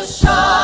Kunesha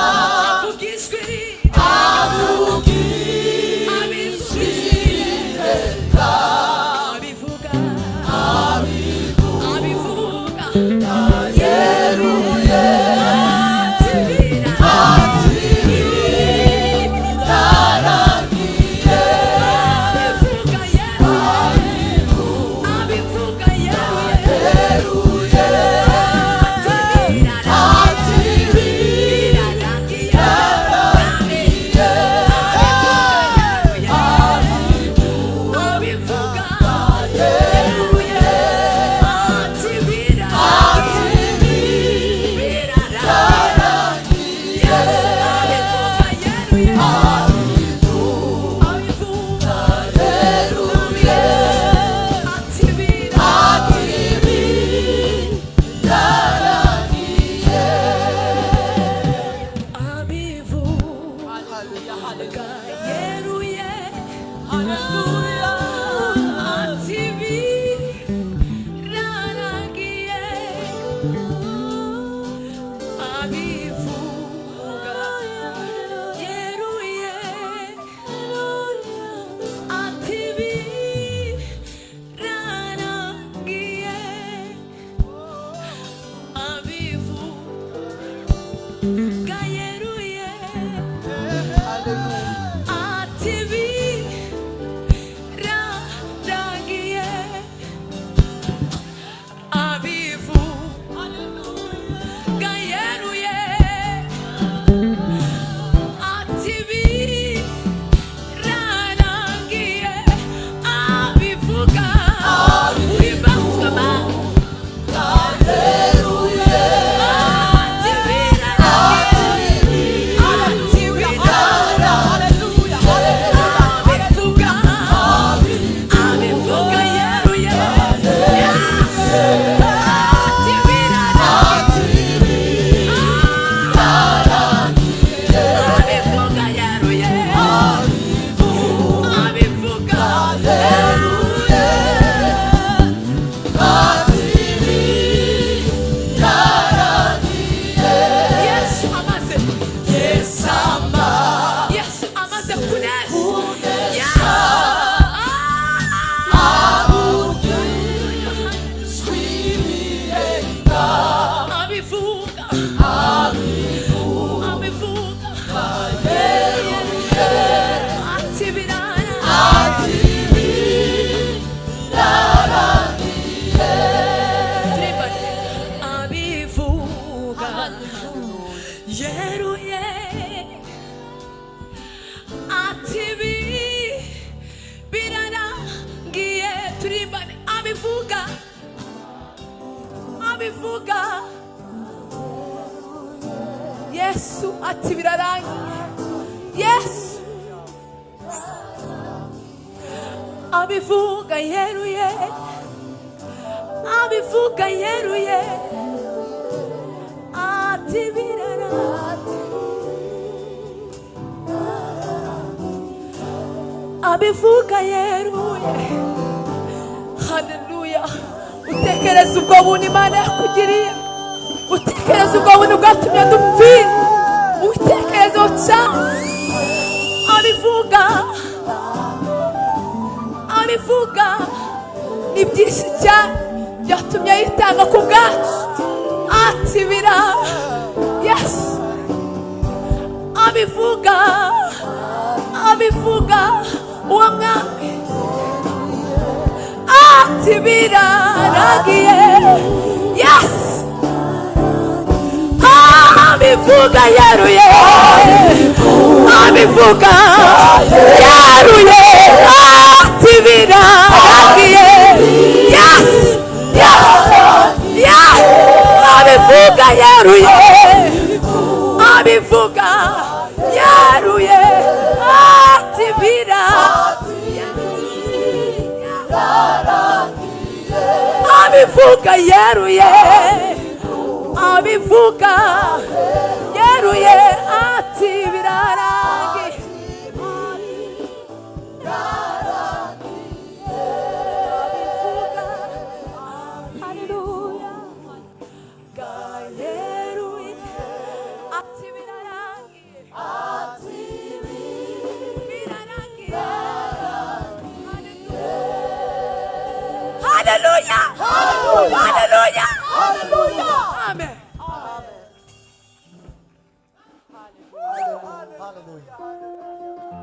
yeruye atibi birarangiye turimbane abivuga Yesu ati birarangiye Yesu abivuga yeruye ati abivuga yeruye. Haleluya. Utekereza ubwo buntu Imana yakugiriye, utekereza ubwo buntu bwatumye dupfira, utekereza cyane. Abivuga ni byinshi cyane byatumye yitanga ku bwacu. Ati bira Yesu abivuga uwo mwami ati biraragiye Yesu abivuga yeruye ati biraragiye Yesu abivuga yeruye ati abivuga yeruye ati birarangiye. Haleluya. Yeruye ati birarangiye. Hallelujah. Hallelujah. Hallelujah. Amen. Hallelujah.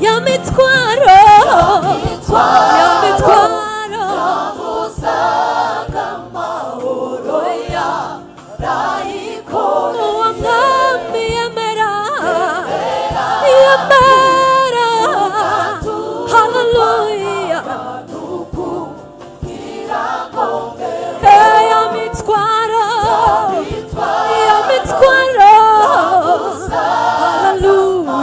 Yamitwaro yavuzaga amahoro yarayiko uwo mwami yemera haleluya yamitwaro haleluya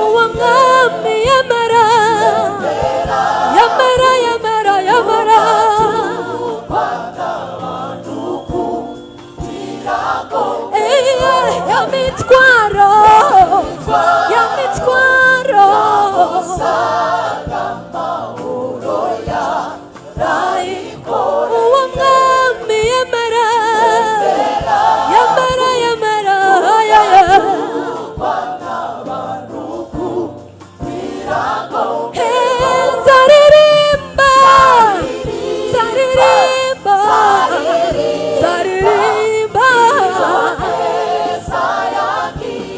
uwo mwami yemera yamitwaro uwo mwami yemera zaririmba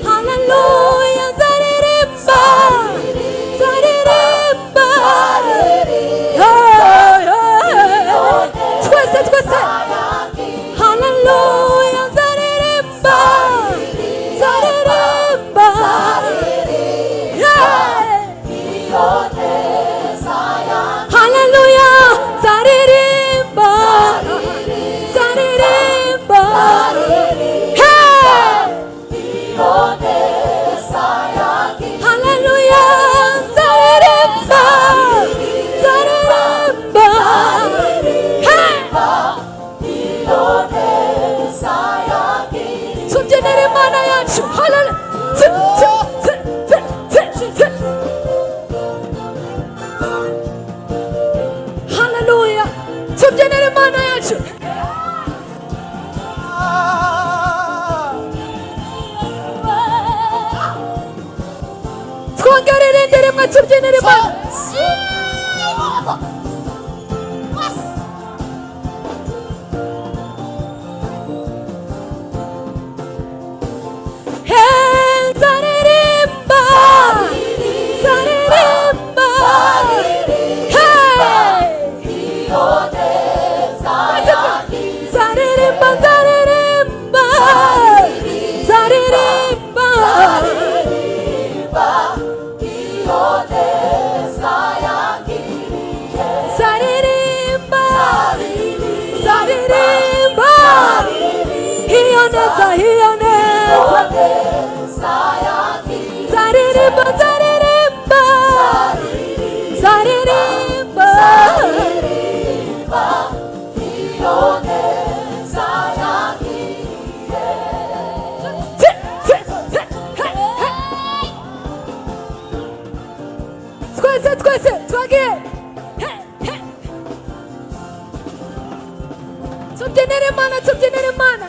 haleluya zaririmba twese haleluya zaririmba haleluya zaririmba zaririmba zaririmba twese twese twagiye tubyinire Imana tubyinire Imana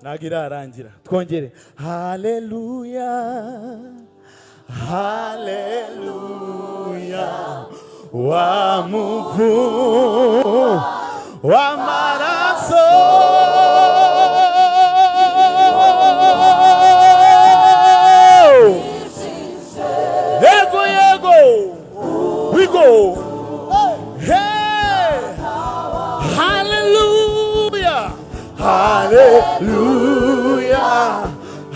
nagira arangira twongere haleluya haleluya wa muvu wa maraso yego yego we go hey hallelujah hallelujah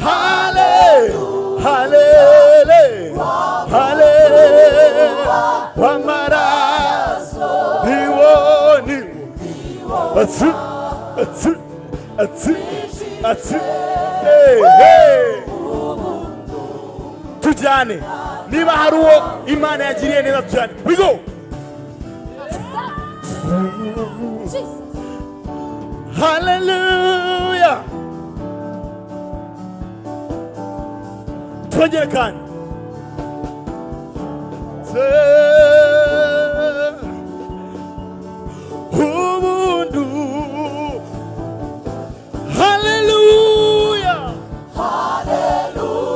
hallelujah hallelujah hallelujah wa maraso niwoni atsu atsu atsu atsu hey hey tujyane niba hari uwo Imana yagiriye neza tujyane we go hallelujah twongere kandi ubuntu hallelujah Hallelujah,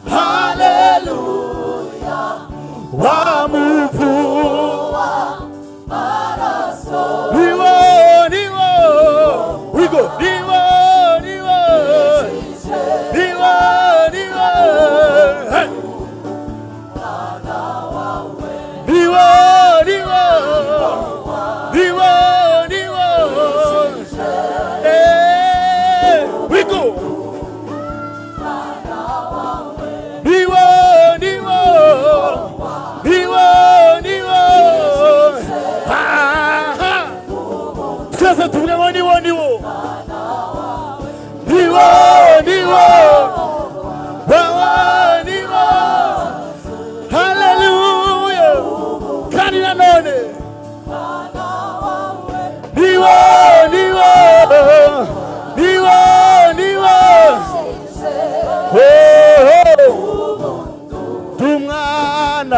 hallelujah wa muvu niwo niwo we go niwo niwo niwo niwo hey.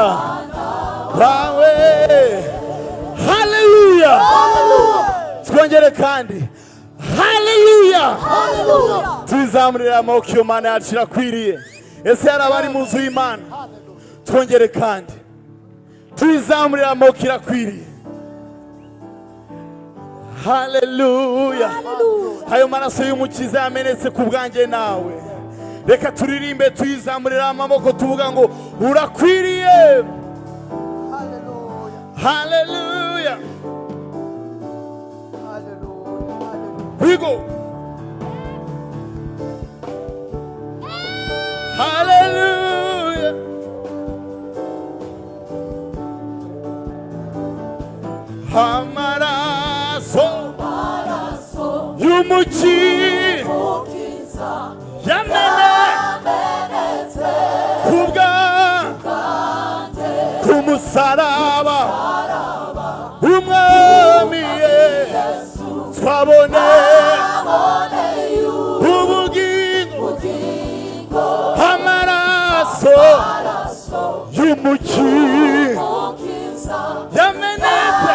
umwana wawe. Haleluya. Twongere kandi haleluya. Tuzamurira amaboko iyo Mana yacu irakwiriye. Ese hari abari mu nzu y'Imana? Twongere kandi tuzamurira amaboko irakwiriye. Haleluya. Hayo maraso y'umukiza yamenetse ku bwanjye nawe. Reka turirimbe tuyizamurira amaboko tuvuga ngo urakwiriye. Haleluya. We go. Haleluya. Amaraso y'umukiza yamenetse ku musaraba, umwami Yesu twabone ubugingo. Amaraso y'umukiza yamenetse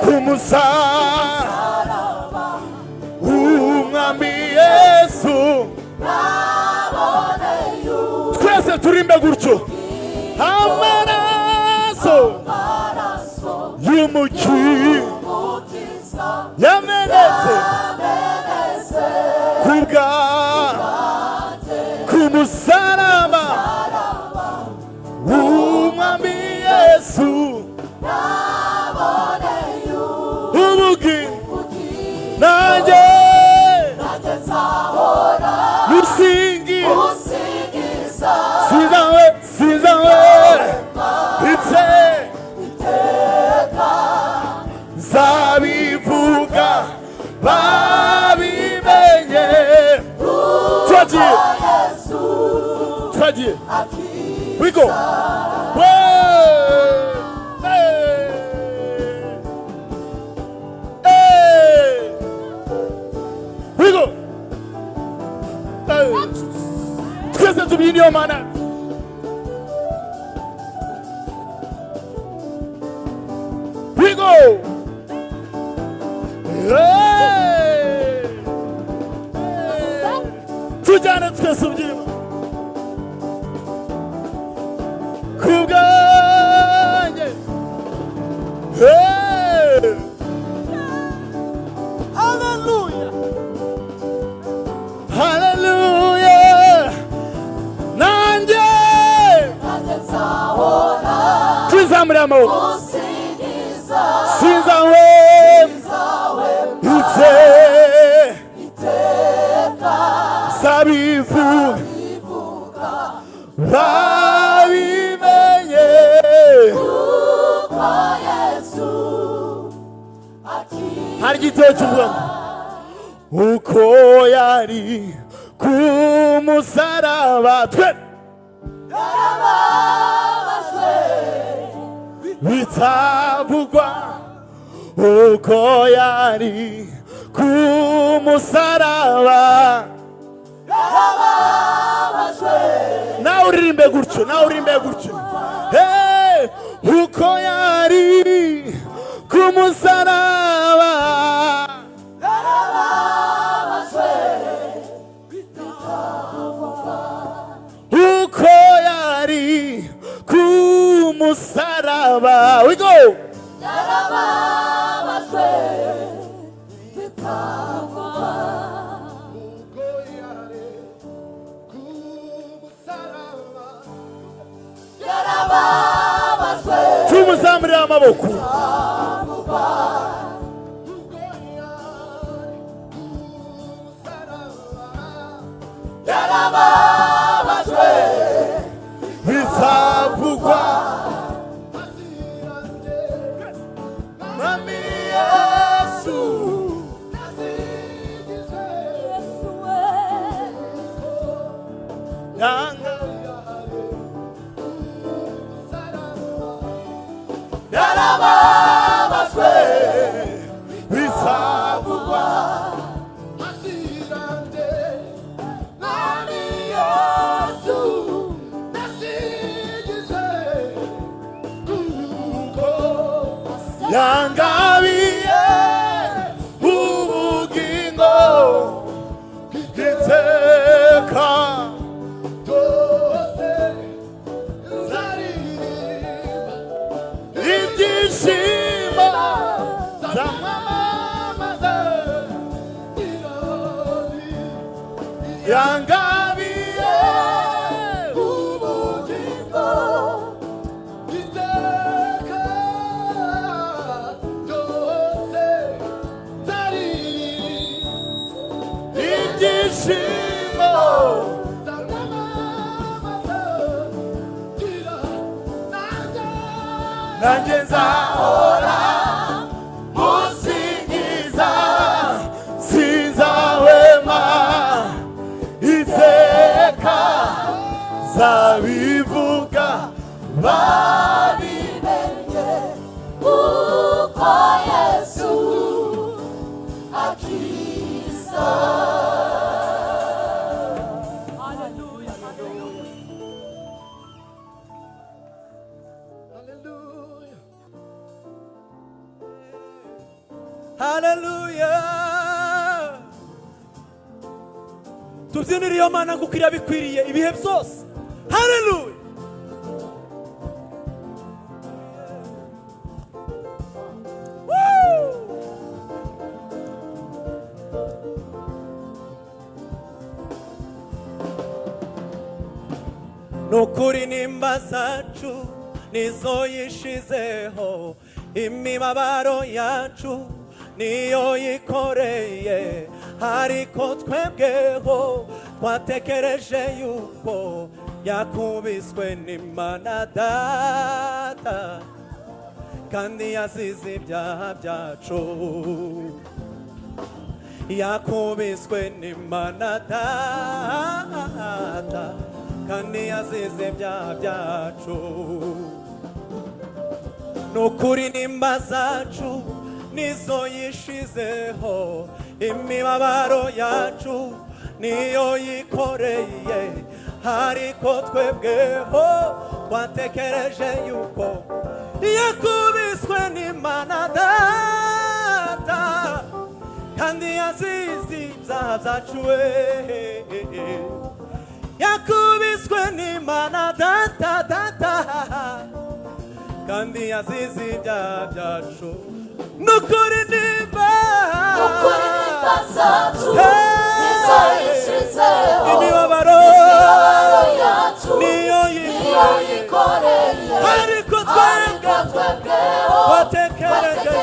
ku musaraba, umwami Yesu. Twese turimbe gutyo. Amaraso y'umukiza yamenetse ku musaraba, umwami Yesu. Ubugingo nanjye musingiza sizawe iteka nzabivuga babimenye. Twagiye we go. We go. Twese tubyine iyo Mana. We go. Tujyane twese ubyine ku bwanjye. Haleluya. Haleluya. Nanjye tuzamure amaboko sizawe iteka sabivuga babimenye kuko Yesu hari igitero cy'uvuga uko yari ku musaraba yarababajwe bitavugwa, uko yari ku musaraba yarababajwe. Nawe uririmbe gutyo, nawe uririmbe gutyo. Uko yari ku musaraba yarababajwe bitavugwa, uko yari ku musaraba. We go. Yarababajwe bitavugwa, uko yari ku musaraba yarababajwe. Tumuzamurire amaboko. Yarababajwe bitavugwa, Mwami Yesu. Yarababajwe bitavugwa, Mwami Yesu. yangabiye ubugingo iteka ryose nzaririmba ibyishimo zamamaza ibirori yangabiye ubugingo iteka ryose nzaririmba ibyishimo zamamaza nanjye nzahora musingiza sinzahwema iteka zabivuga babimenye uko Yesu akiza. Hallelujah. Hallelujah. Tubyinire iyo Mana kuko irabikwiriye ibihe byose. Hallelujah. Nukuri nimba zacu nizo yishizeho, imibabaro yacu niyo yikoreye, ariko twebweho twatekereje yuko yakubiswe n'Imana Data kandi yazize ibyaha byacu. Yakubiswe n'Imana Data kandi yazize ibyaha byacu. Nukuri nimba zacu nizo yishizeho, imibabaro yacu niyo yikoreye, ariko twebweho twatekereje yuko yakubiswe n'Imana Data kandi yazize ibyaha byacu. Yakubiswe n'Imana Data kandi yazize ibyaha byacu. Nukuri nimba zacu nizo yishizeho, imibabaro yacu niyo yikoreye, ariko twebweho twatekereje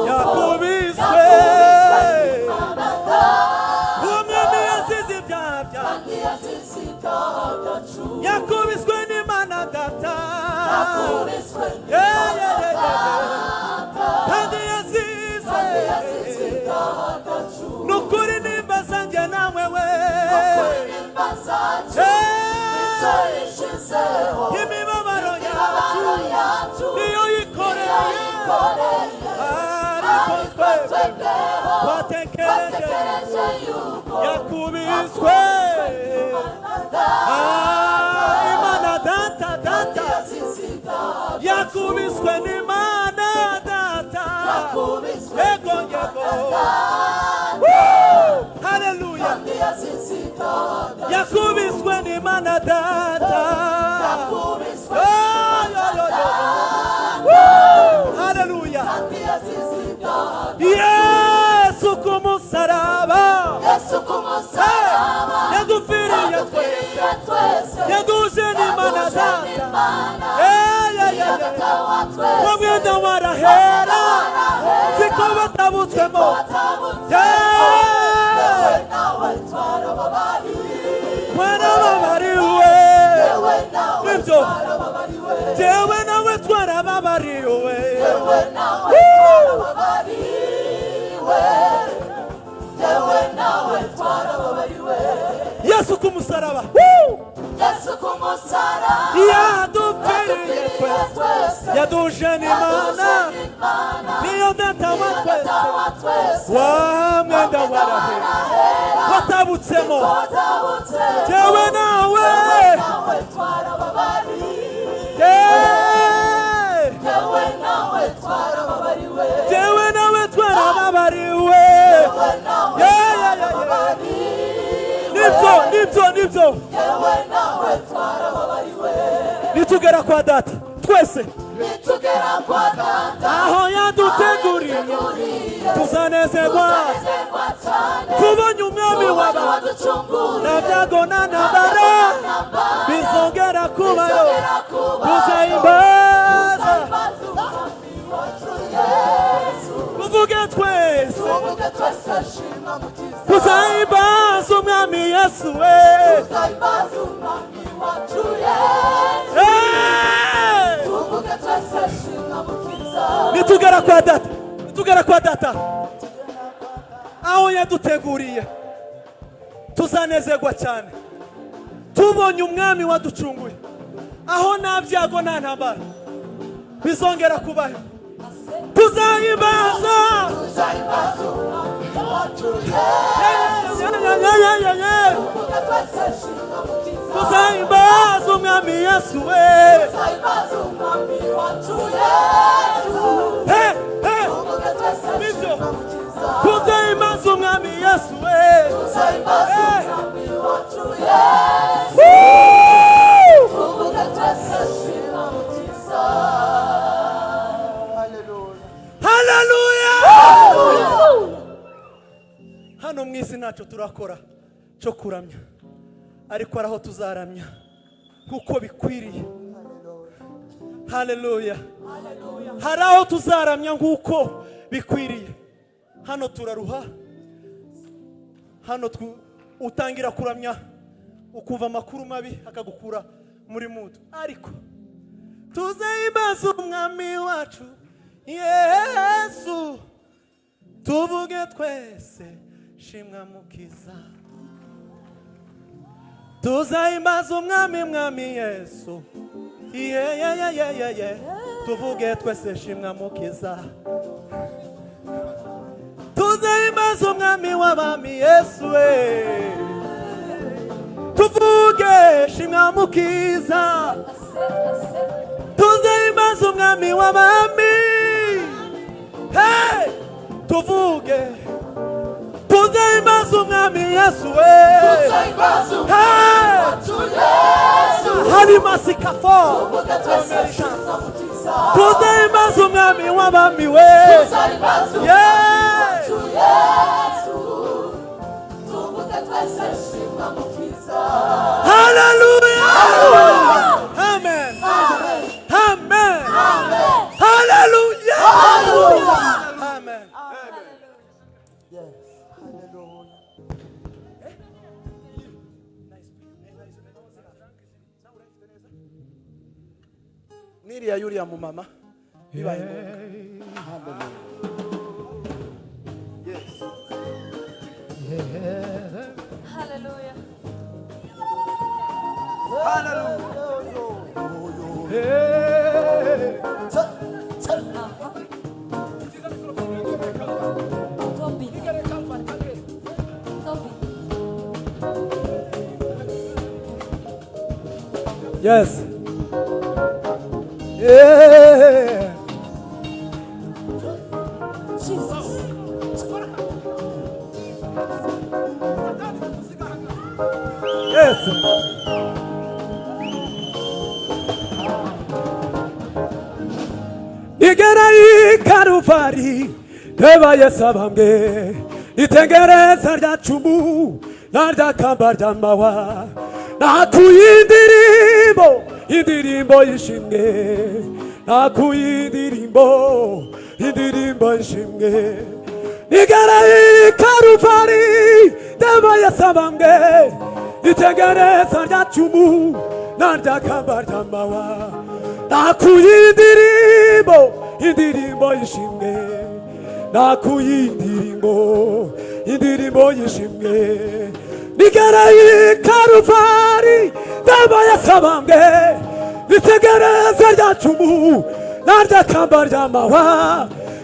yakubiswe. Umwami yazize ibyaha byacu, yakubiswe n'Imana Data kandi yazize. Nukuri nimba zanjye nawe we, imibabaro yacu niyo yikoreye, ariko twebweho twatekereje yakubiswe. Imana Data yakubiswe n'Imana Data. Yego haleluya. Yakubiswe n'Imana Data. Haleluya. Yesu kumusaraba yadupfiriye twese, yaduje n'Imana Data. Wamwenda warahera siko batabutsemo. Twarababariwe nibyo, jewe nawe twarababariwe. Yesu kumusaraba yadupfiriye twese, yaduje n'Imana niyo Data wa twese. Wa mwenda warahera watabutsemo, jewe nawe twarababariwe. nibyo yewe nawe twarababariwe nitugera kwa data twese nitugera kwa data aho yaduteguriye tuzanezerwa cyane tubonye umwami w'abantu waducungura na byago na ntambara bizongera kubayo tuzahimbaza tuvuge twese tuzahimbaza umwami Yesu we nitugera kwa data aho yaduteguriye tuzanezerwa cyane tubonye umwami waducunguye aho nta byago nta ntambara bizongera kubayo tuzahimbaza tuzahimbaza umwami Yesu we nibyo tuzahimbaza umwami Yesu we haleluya hano mu isi ntacyo turakora cyo kuramya ariko araho tuzaramya kuko bikwiriye haleluya hari aho tuzaramya nk'uko bikwiriye hano turaruha hano utangira kuramya ukumva amakuru mabi akagukura muri mudu ariko tuzahimbaza umwami wacu Yesu tuvuge twese shimwa mukiza tuzahimbaza umwami Yesu tuvuge twese shimwa mukiza tuzahimbaza umwami w'abami Yesu we tuvuge shimwa mukiza tuzahimbaza umwami w'abami hey tuvuge tuzahimbaza umwami Yesu we hey halima sikafo tuzahimbaza umwami w'abami we yeah hallelujah amen amen hallelujah amen Yes. Hallelujah. Niriya yuriya mu mama bibaye ngombwa. Hallelujah. Yes. Hallelujah. yes yeah yes igera ikaruvari tebaye sabamge itengereza rya cumu narya kamba ry'amawa nakuyindirimbo indirimbo yishimwe nakuyindirimbo indirimbo yishimwe igera ikaruvari tebaye sabamge itengereza rya cumu narya kamba ry'amawa nakuyindirimbo indirimbo yishimwe nakuyindirimbo indirimbo yishimwe nigerayi karuvari dabaye sabambe nitegereza rya cumu narya kamba ry'amawa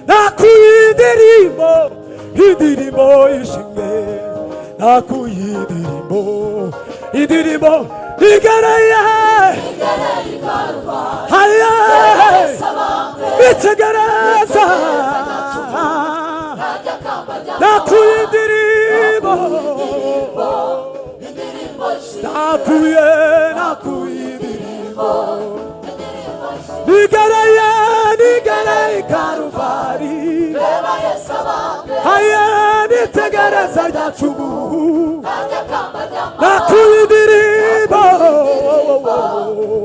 nakuyindirimbo indirimbo yishimwe nakuyindirimbo indirimbo nigerayi haya nitegereza nakuyindirimbo nakuye indirimbo nigereye Karuvali reba Yesu abange haye nitegereza rya cumu nanjye kamba ry'amahoro nakuye indirimbo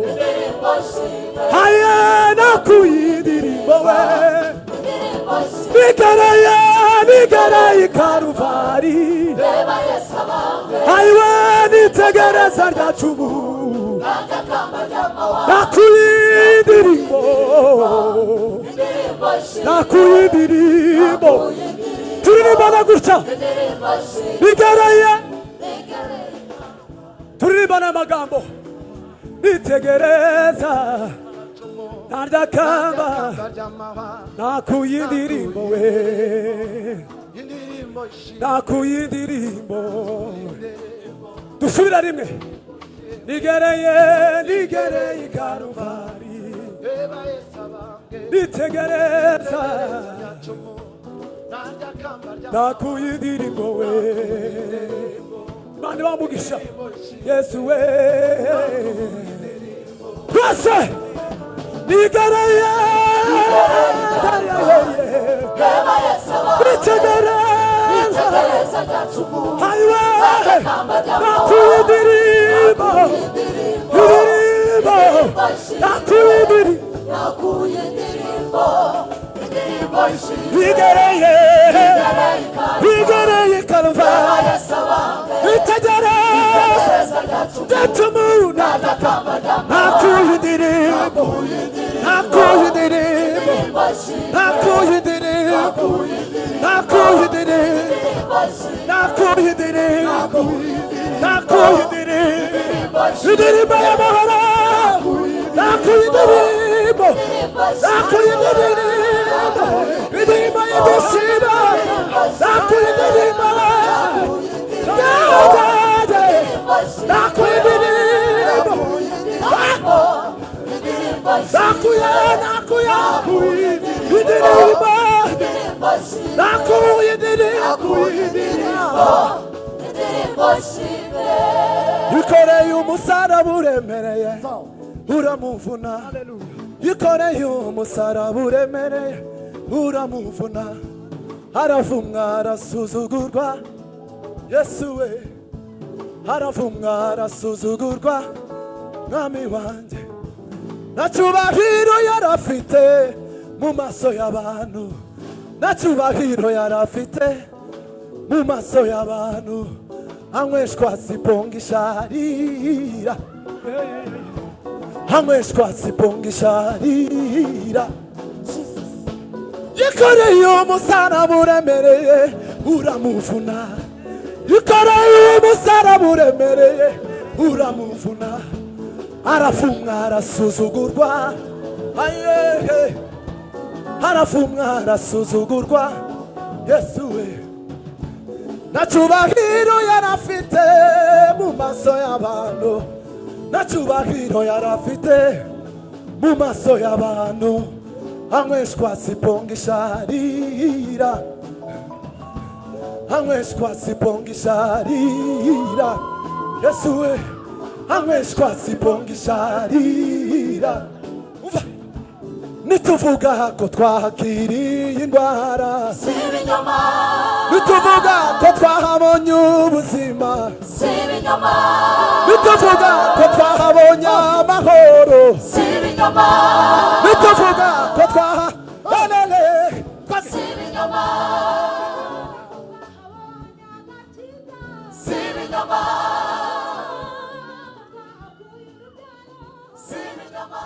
indirimbo shime haye nakuye indirimbo we indirimbo shime nigereye Karuvali reba Yesu abange haye nitegereza rya cumu nanjye kamba ry'amahoro nakuye indirimbo indirimbo shime nakuye indirimbo turirimbana gutya indirimbo shime nigereye nigereye turirimbana amagambo nitegereza narya kamba nakuye indirimbo we nakuye indirimbo dusubira rimwe nigereye Karuvali nitegereza nakuye indirimbo we mani bamugisha Yesu we twese nigereye reba Yesu abange nitegereza nitegereza rya cumu hayiwe kamba ry'amahoro nakuye indirimbo nakuye indirimbo nakuye indirimbo indirimbo shime nigereye Karuvali Yesu abange nitegereza rya cumu rya cumu nanjye kamba ry'amahoro nakuye indirimbo nakuye indirimbo indirimbo shime nakuye indirimbo nakuye indirimbo nakuye indirimbo nakuye indirimbo indirimbo y'amahoro nakuye indirimbo nakuye indirimbo indirimbo y'igisibo nakuye indirimbo nakuye indirimbo nakuye indirimbo nakuye indirimbo yikoreye umusaraba uremereye uramuvuna yikoreye umusaraba uremereye uramuvuna aravumwa arasuzugurwa Yesu we aravumwa arasuzugurwa mwami wanjye nta cyubahiro yarafite mu maso y'abantu nta cyubahiro yarafite mu maso y'abantu anyweshwa siponga isharira anyweshwa siponga isharira yikoreye umusaraba uremereye uramuvuna yikoreye umusaraba uremereye uramuvuna arafumwa arasuzugurwa ayehe arafumwa arasuzugurwa Yesu we nta cyubahiro yarafite mu maso y'abantu nta cyubahiro yarafite mu maso y'abantu anyweshwa siponga isharira anyweshwa siponga isharira Yesu we anyweshwa siponga isharira umva nituvuga ko twakiriye indwara si ibinyoma nituvuga ko twahabonye ubuzima si ibinyoma nituvuga ko twahabonye amahoro si ibinyoma nituvuga ko twahabonye si ibinyoma si ibinyoma si ibinyoma